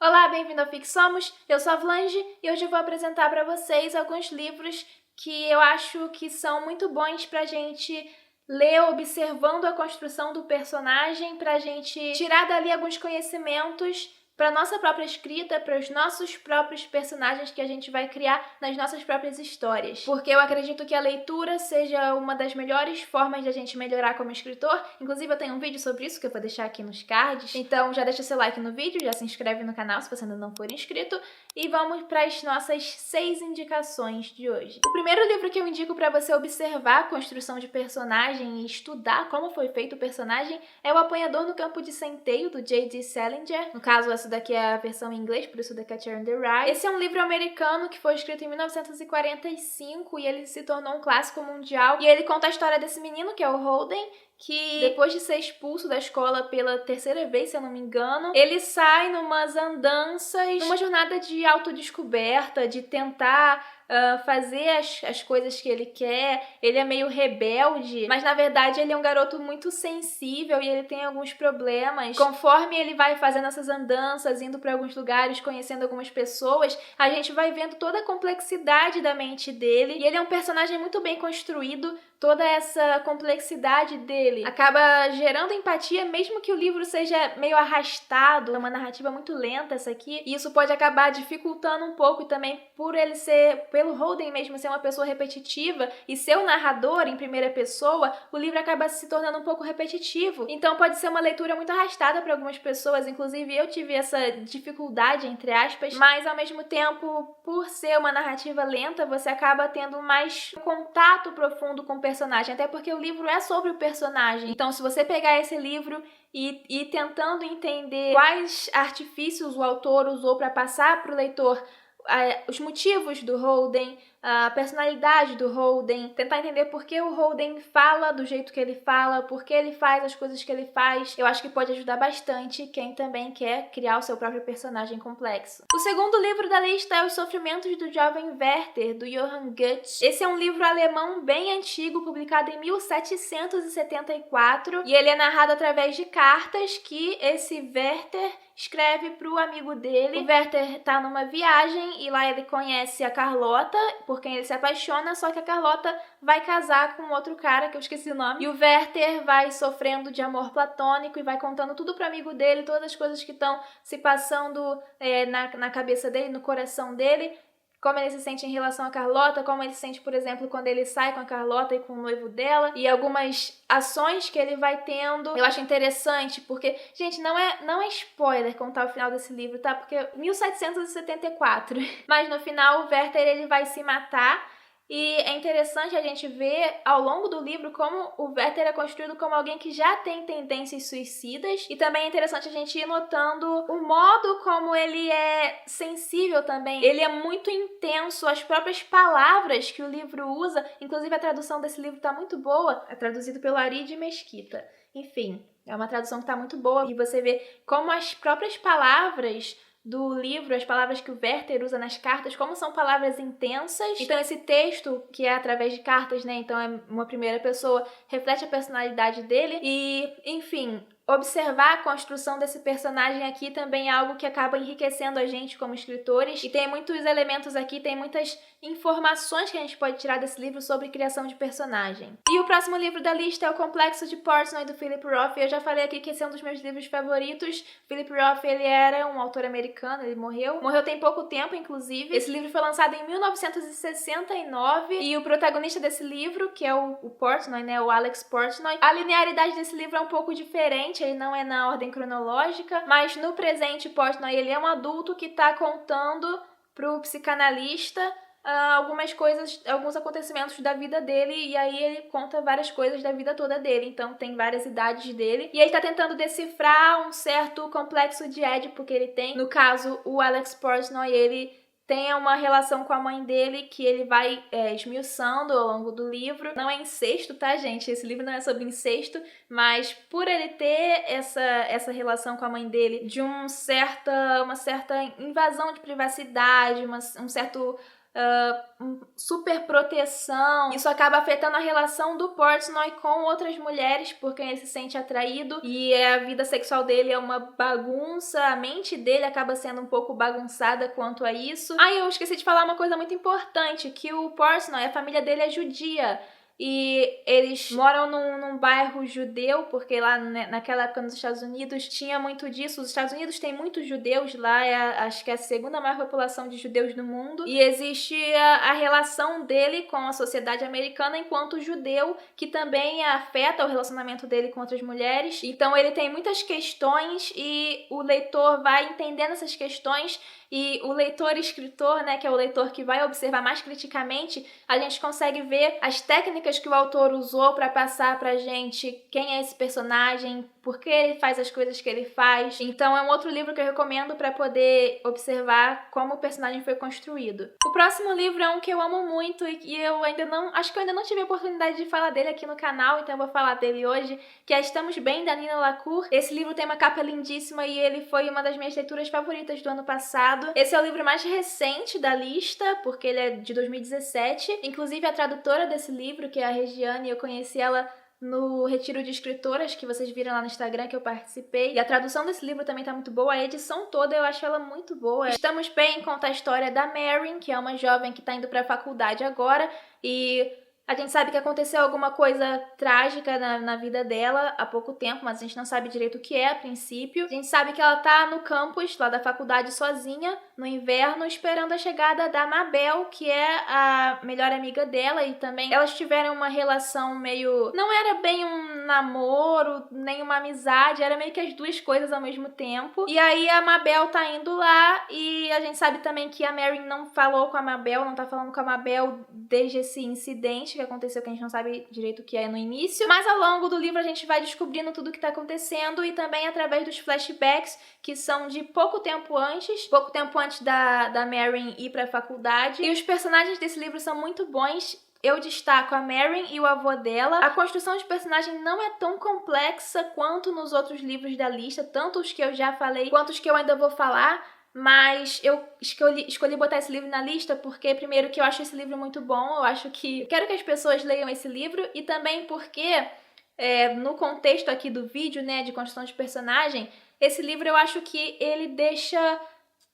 Olá, bem-vindo ao Fixomos, eu sou a Vlange e hoje eu vou apresentar para vocês alguns livros que eu acho que são muito bons pra gente ler observando a construção do personagem, pra gente tirar dali alguns conhecimentos para nossa própria escrita, para os nossos próprios personagens que a gente vai criar nas nossas próprias histórias. Porque eu acredito que a leitura seja uma das melhores formas de a gente melhorar como escritor. Inclusive eu tenho um vídeo sobre isso que eu vou deixar aqui nos cards. Então já deixa seu like no vídeo, já se inscreve no canal se você ainda não for inscrito. E vamos para as nossas 6 indicações de hoje. O primeiro livro que eu indico para você observar a construção de personagem e estudar como foi feito o personagem é O Apanhador no Campo de Centeio, do J.D. Salinger. No caso, essa daqui é a versão em inglês, por isso The Catcher in the Rye. Esse é um livro americano que foi escrito em 1945 e ele se tornou um clássico mundial. E ele conta a história desse menino, que é o Holden, que depois de ser expulso da escola pela terceira vez, se eu não me engano, ele sai numas andanças, numa jornada de autodescoberta, de tentar fazer as coisas que ele quer. Ele é meio rebelde, mas na verdade ele é um garoto muito sensível e ele tem alguns problemas. Conforme ele vai fazendo essas andanças, indo para alguns lugares, conhecendo algumas pessoas, a gente vai vendo toda a complexidade da mente dele. E ele é um personagem muito bem construído. Toda essa complexidade dele acaba gerando empatia, mesmo que o livro seja meio arrastado. É uma narrativa muito lenta essa aqui, e isso pode acabar dificultando um pouco, e também por ele ser, pelo Holden mesmo ser uma pessoa repetitiva e ser o narrador em primeira pessoa, o livro acaba se tornando um pouco repetitivo. Então pode ser uma leitura muito arrastada para algumas pessoas, inclusive eu tive essa dificuldade, entre aspas, mas ao mesmo tempo, por ser uma narrativa lenta, você acaba tendo mais contato profundo com o personagem, até porque o livro é sobre o personagem. Então, se você pegar esse livro e ir tentando entender quais artifícios o autor usou para passar para o leitor os motivos do Holden, a personalidade do Holden, tentar entender por que o Holden fala do jeito que ele fala, por que ele faz as coisas que ele faz, eu acho que pode ajudar bastante quem também quer criar o seu próprio personagem complexo. O segundo livro da lista é Os Sofrimentos do Jovem Werther, do Johann Goethe. Esse é um livro alemão bem antigo, publicado em 1774, e ele é narrado através de cartas que esse Werther escreve pro amigo dele. O Werther tá numa viagem e lá ele conhece a Carlota, por quem ele se apaixona, só que a Carlota vai casar com outro cara, que eu esqueci o nome. E o Werther vai sofrendo de amor platônico e vai contando tudo pro amigo dele, todas as coisas que estão se passando na cabeça dele, no coração dele. Como ele se sente em relação a Carlota, como ele se sente, por exemplo, quando ele sai com a Carlota e com o noivo dela, e algumas ações que ele vai tendo. Eu acho interessante, porque, gente, não é spoiler contar o final desse livro, tá? Porque 1774. Mas no final o Werther ele vai se matar. E é interessante a gente ver ao longo do livro como o Werther é construído como alguém que já tem tendências suicidas, e também é interessante a gente ir notando o modo como ele é sensível também. Ele é muito intenso, as próprias palavras que o livro usa, inclusive a tradução desse livro tá muito boa, é traduzido pelo Ari de Mesquita. Enfim, é uma tradução que tá muito boa, e você vê como as próprias palavras do livro, as palavras que o Werther usa nas cartas, como são palavras intensas. Então esse texto, que é através de cartas, né, então é uma primeira pessoa, reflete a personalidade dele. E, enfim, observar a construção desse personagem aqui também é algo que acaba enriquecendo a gente como escritores. E tem muitos elementos aqui, tem muitas informações que a gente pode tirar desse livro sobre criação de personagem. E o próximo livro da lista é O Complexo de Portnoy, do Philip Roth. Eu já falei aqui que esse é um dos meus livros favoritos. Philip Roth, ele era um autor americano, ele morreu tem pouco tempo, inclusive. Esse livro foi lançado em 1969 e o protagonista desse livro, que é o Portnoy, né, o Alex Portnoy, a linearidade desse livro é um pouco diferente, ele não é na ordem cronológica, mas no presente Portnoy ele é um adulto que está contando pro psicanalista algumas coisas, alguns acontecimentos da vida dele, e aí ele conta várias coisas da vida toda dele, então tem várias idades dele, e ele tá tentando decifrar um certo complexo de Édipo que ele tem. No caso, o Alex Portnoy, ele tem uma relação com a mãe dele que ele vai esmiuçando ao longo do livro. Não é incesto, tá, gente? Esse livro não é sobre incesto, mas por ele ter essa relação com a mãe dele, de uma certa invasão de privacidade, um certo super proteção. Isso acaba afetando a relação do Portnoy com outras mulheres, por quem ele se sente atraído, e a vida sexual dele é uma bagunça, a mente dele acaba sendo um pouco bagunçada quanto a isso. Eu esqueci de falar uma coisa muito importante, que o Portnoy, a família dele é judia, e eles moram num bairro judeu, porque lá naquela época nos Estados Unidos tinha muito disso. Os Estados Unidos tem muitos judeus lá, acho que é a segunda maior população de judeus no mundo, e existe a relação dele com a sociedade americana enquanto judeu, que também afeta o relacionamento dele com outras mulheres. Então ele tem muitas questões e o leitor vai entendendo essas questões, e o leitor-escritor, né, que é o leitor que vai observar mais criticamente, a gente consegue ver as técnicas que o autor usou para passar pra gente quem é esse personagem, por que ele faz as coisas que ele faz. Então é um outro livro que eu recomendo para poder observar como o personagem foi construído. O próximo livro é um que eu amo muito e eu ainda não tive a oportunidade de falar dele aqui no canal, então eu vou falar dele hoje, que é Estamos Bem, da Nina LaCour. Esse livro tem uma capa lindíssima e ele foi uma das minhas leituras favoritas do ano passado. Esse é o livro mais recente da lista, porque ele é de 2017. Inclusive, a tradutora desse livro, que é a Regiane, eu conheci ela no Retiro de Escritoras, que vocês viram lá no Instagram, que eu participei. E a tradução desse livro também tá muito boa, a edição toda eu acho ela muito boa. Estamos Bem conta a história da Marin, que é uma jovem que tá indo pra faculdade agora, e a gente sabe que aconteceu alguma coisa trágica na vida dela há pouco tempo, mas a gente não sabe direito o que é a princípio. A gente sabe que ela tá no campus lá da faculdade sozinha, no inverno, esperando a chegada da Mabel, que é a melhor amiga dela, e também elas tiveram uma relação meio... não era bem um namoro, nem uma amizade, era meio que as duas coisas ao mesmo tempo. E aí a Mabel tá indo lá, e a gente sabe também que a Marin não falou com a Mabel, não tá falando com a Mabel desde esse incidente que aconteceu, que a gente não sabe direito o que é no início, mas ao longo do livro a gente vai descobrindo tudo o que tá acontecendo, e também através dos flashbacks, que são de pouco tempo antes da Marin ir pra faculdade. E os personagens desse livro são muito bons. Eu destaco a Marin e o avô dela. A construção de personagem não é tão complexa quanto nos outros livros da lista, tanto os que eu já falei quanto os que eu ainda vou falar. Mas eu escolhi botar esse livro na lista porque, primeiro, que eu acho esse livro muito bom, eu quero que as pessoas leiam esse livro, e também porque, no contexto aqui do vídeo, né, de construção de personagem, esse livro eu acho que ele deixa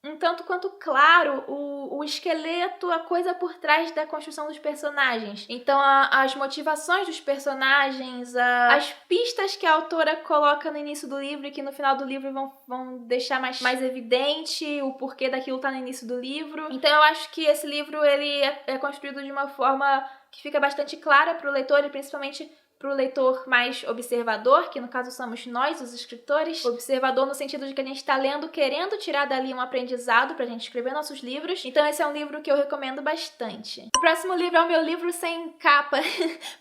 um tanto quanto claro o esqueleto, a coisa por trás da construção dos personagens. Então, as motivações dos personagens, as pistas que a autora coloca no início do livro e que no final do livro vão deixar mais evidente o porquê daquilo tá no início do livro. Então, eu acho que esse livro ele é construído de uma forma que fica bastante clara para o leitor, e principalmente para o leitor mais observador, que no caso somos nós, os escritores. Observador no sentido de que a gente está lendo, querendo tirar dali um aprendizado pra gente escrever nossos livros. Então esse é um livro que eu recomendo bastante. O próximo livro é o meu livro sem capa,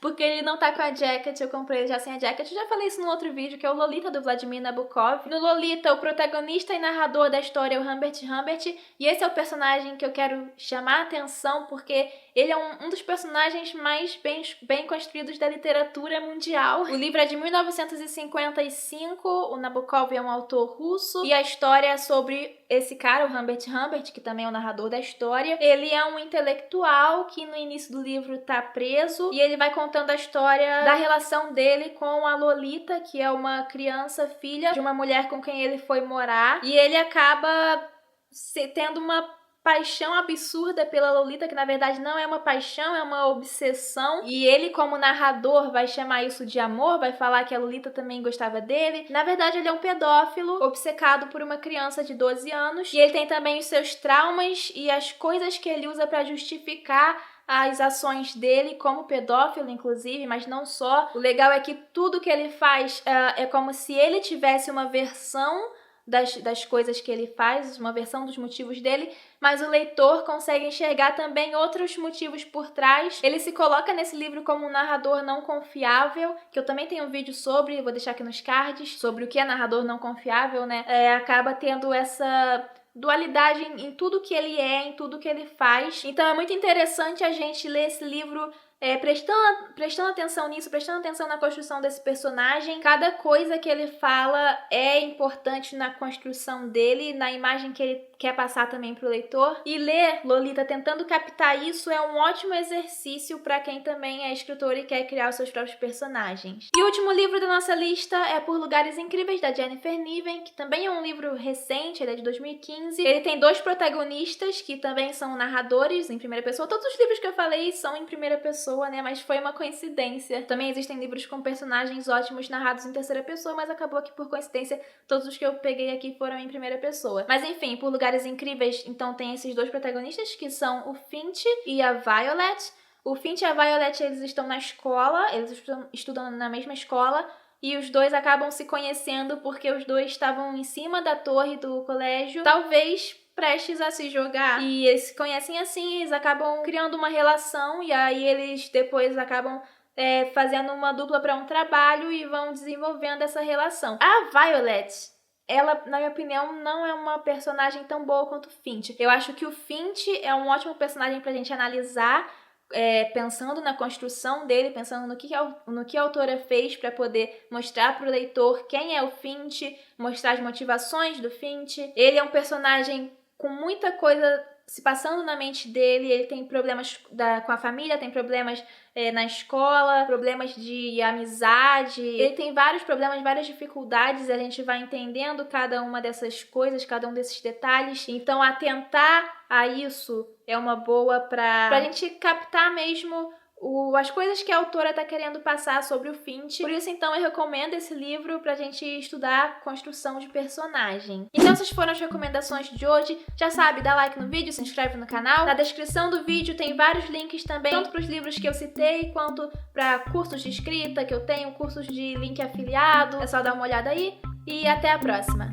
porque ele não tá com a jacket, eu comprei ele já sem a jacket. Eu já falei isso no outro vídeo, que é o Lolita, do Vladimir Nabokov. No Lolita, o protagonista e narrador da história é o Humbert Humbert, e esse é o personagem que eu quero chamar a atenção, porque ele é um dos personagens mais bem construídos da literatura mundial. O livro é de 1955, o Nabokov é um autor russo, e a história é sobre esse cara, o Humbert Humbert, que também é o narrador da história. Ele é um intelectual que no início do livro tá preso, e ele vai contando a história da relação dele com a Lolita, que é uma criança, filha de uma mulher com quem ele foi morar, e ele acaba tendo uma paixão absurda pela Lolita, que na verdade não é uma paixão, é uma obsessão, e ele, como narrador, vai chamar isso de amor, vai falar que a Lolita também gostava dele. Na verdade, ele é um pedófilo obcecado por uma criança de 12 anos, e ele tem também os seus traumas e as coisas que ele usa para justificar as ações dele como pedófilo, inclusive, mas não só. O legal é que tudo que ele faz é como se ele tivesse uma versão das coisas que ele faz, uma versão dos motivos dele, mas o leitor consegue enxergar também outros motivos por trás. Ele se coloca nesse livro como um narrador não confiável, que eu também tenho um vídeo sobre, vou deixar aqui nos cards, sobre o que é narrador não confiável, né? Acaba tendo essa dualidade em tudo que ele é, em tudo que ele faz. Então é muito interessante a gente ler esse livro prestando atenção nisso, prestando atenção na construção desse personagem. Cada coisa que ele fala é importante na construção dele, na imagem que ele quer passar também pro leitor. E ler Lolita tentando captar isso é um ótimo exercício para quem também é escritor e quer criar os seus próprios personagens. E o último livro da nossa lista é Por Lugares Incríveis, da Jennifer Niven, que também é um livro recente, ele é de 2015. Ele tem 2 protagonistas que também são narradores em primeira pessoa. Todos os livros que eu falei são em primeira pessoa, né? Mas foi uma coincidência. Também existem livros com personagens ótimos narrados em terceira pessoa, mas acabou que por coincidência todos os que eu peguei aqui foram em primeira pessoa. Mas enfim, Por Lugares Incríveis, então tem esses 2 protagonistas que são o Finch e a Violet. O Finch e a Violet, eles estão na escola, eles estudam na mesma escola, e os 2 acabam se conhecendo porque os 2 estavam em cima da torre do colégio, talvez prestes a se jogar. E eles se conhecem assim, eles acabam criando uma relação, e aí eles depois acabam fazendo uma dupla para um trabalho e vão desenvolvendo essa relação. A Violet, ela, na minha opinião, não é uma personagem tão boa quanto o Finch. Eu acho que o Finch é um ótimo personagem pra gente analisar, pensando na construção dele, pensando no que a autora fez para poder mostrar pro leitor quem é o Finch, mostrar as motivações do Finch. Ele é um personagem com muita coisa se passando na mente dele, ele tem problemas com a família, tem problemas na escola, problemas de amizade, ele tem vários problemas, várias dificuldades, e a gente vai entendendo cada uma dessas coisas, cada um desses detalhes. Então, atentar a isso é uma boa pra gente captar mesmo as coisas que a autora tá querendo passar sobre o Finch. Por isso, então, eu recomendo esse livro pra gente estudar construção de personagem. Então, essas foram as recomendações de hoje. Já sabe, dá like no vídeo, se inscreve no canal. Na descrição do vídeo tem vários links também, tanto pros livros que eu citei, quanto pra cursos de escrita que eu tenho, cursos de link afiliado. É só dar uma olhada aí e até a próxima!